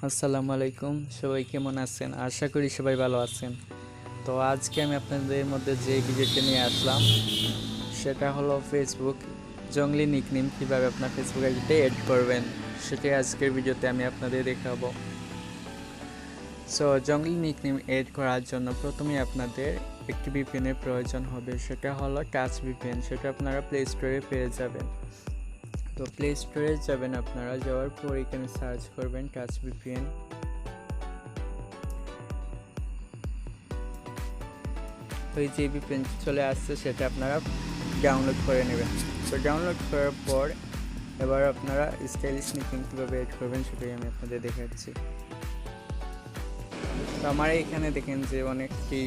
আসসালামু আলাইকুম, সবাই কেমন আছেন? আশা করি সবাই ভালো আছেন। তো আজকে আমি আপনাদের মধ্যে যে ভিডিওটা নিয়ে আসলাম সেটা হলো ফেসবুক জংলি নিকনেম কীভাবে আপনার ফেসবুক আইডিতে এড করবেন, সেটাই আজকের ভিডিওতে আমি আপনাদের দেখাবো। সো জংলি নিকনেম এড করার জন্য প্রথমে আপনাদের একটি ভিপিএনের প্রয়োজন হবে, সেটা হলো টাচ ভিপিএন। সেটা আপনারা প্লে স্টোরে পেয়ে যাবেন। তো প্লে স্টোরে যাবেন, আপনারা যাওয়ার পর এখানে সার্চ করবেন টাচ ভিপিএন। তো এই যে ভিপিএন চলে আসছে, সেটা আপনারা ডাউনলোড করে নেবেন। তো ডাউনলোড করার পর এবার আপনারা স্টাইলিশ নিকনেম কীভাবে এড করবেন সেটাই আমি আপনাদের দেখাচ্ছি। তো আমার এখানে দেখেন যে অনেকটি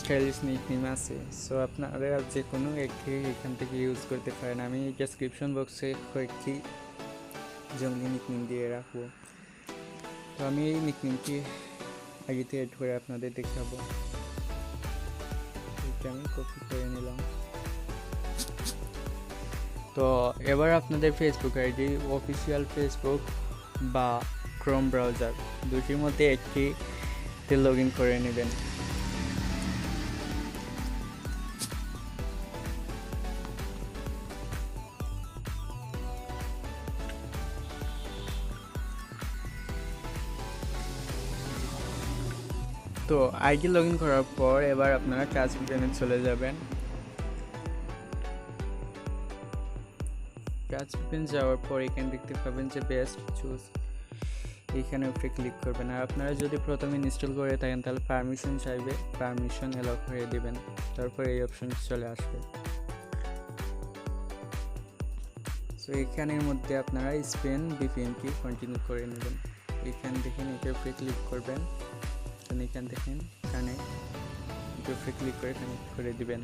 স্টাইলিশ নিকনেম আছে। সো আপনারা যে কোনো একটি এখান থেকে ইউজ করতে পারেন। আমি ডেসক্রিপশন বক্সে কয়েকটি জঙ্গলি নিকনেম দিয়ে রাখবো। তো আমি এই নিকনেমটি আগেতে এড করে আপনাদের দেখাবো। এটা আমি কপি করে নিলাম। তো এবার আপনাদের ফেসবুক আইডি অফিসিয়াল ফেসবুক বা ক্রোম ব্রাউজার দুটির মধ্যে একটিতে লগ ইন করে নেবেন। তো আইডি লগ ইন করার পর এবার আপনারা টাচ ভিপিএনে চলে যাবেন। টাচ ভিপিএন যাওয়ার পর এখানে দেখতে পাবেন যে বেস্ট চুজ, এইখানে উপরে ক্লিক করবেন। আর আপনারা যদি প্রথমে ইনস্টল করে থাকেন তাহলে পারমিশন চাইবে, পারমিশন অ্যালাউ করে দেবেন। তারপর এই অপশন চলে আসবে। সো এখানের মধ্যে আপনারা স্পেন ভিপিএনটি কন্টিনিউ করে নেবেন। এখানে দেখেন এটার উপরে ক্লিক করবেন, এখানে দেখেন কানেক্ট, এটার উপরে ক্লিক করে কানেক্ট করে দিবেন।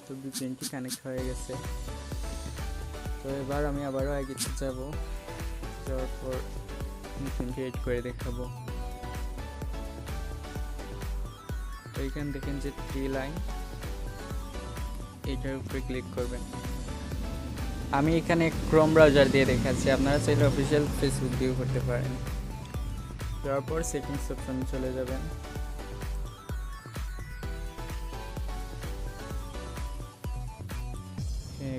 তো ভিপিএনটি কানেক্ট হয়ে গেছে। তো এবার আমি আবারও আইডিতে যাব, যাওয়ার পর ভিপিএনটি এড করে দেখাবো। তো এখানে দেখেন যে 3 লাইন, এটার উপরে ক্লিক করবেন। আমি এখানে ক্রোম ব্রাউজার দিয়ে দেখাচ্ছি, আপনারা চাইলে অফিসিয়াল ফেসবুক দিয়েও করতে পারেন। যাওয়ার পর সেটিংস অপশনে চলে যাবেন।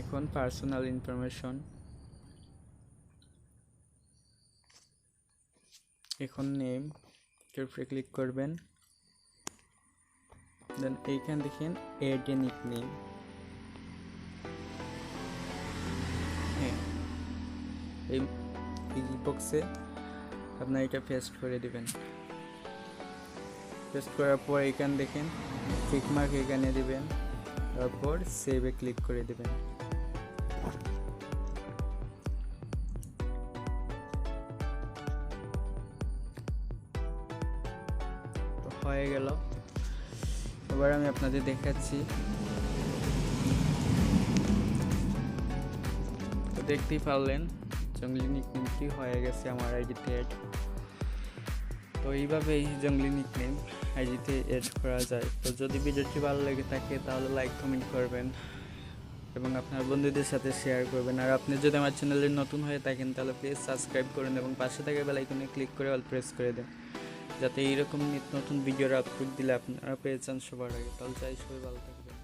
এখন পার্সোনাল ইনফরমেশন, এখন নেম, এর উপরে ক্লিক করবেন। দেন এইখানে দেখেন এড এ নিকনেম, এই বক্সে আপনার এটা পেস্ট করে দিবেন। পেস্ট করার পর এখানে দেখেন টিক মার্ক এখানে দিবেন, তারপর সেভে ক্লিক করে দিবেন। তো হয়ে গেল। এবার আমি আপনাদের দেখাচ্ছি। তো দেখতেই পারলেন জঙ্গলি নিকনেমটি হয়ে গেছে আমার আইডিতে এড। তো এইভাবেই জঙ্গলি নিকনেম আইডিতে এড করা যায়। তো যদি ভিডিওটি ভালো লেগে থাকে তাহলে লাইক কমেন্ট করবেন এবং আপনার বন্ধুদের সাথে শেয়ার করবেন। আর আপনি যদি আমার চ্যানেলে নতুন হয়ে থাকেন তাহলে প্লিজ সাবস্ক্রাইব করুন এবং পাশে থাকা বেল আইকনে ক্লিক করে অল প্রেস করে দেন, যাতে এইরকম নিত্য নতুন ভিডিওর আপলোড দিলে আপনারা পেয়ে যান সবার আগে। তাহলে চাই সবাই ভালো থাকবেন।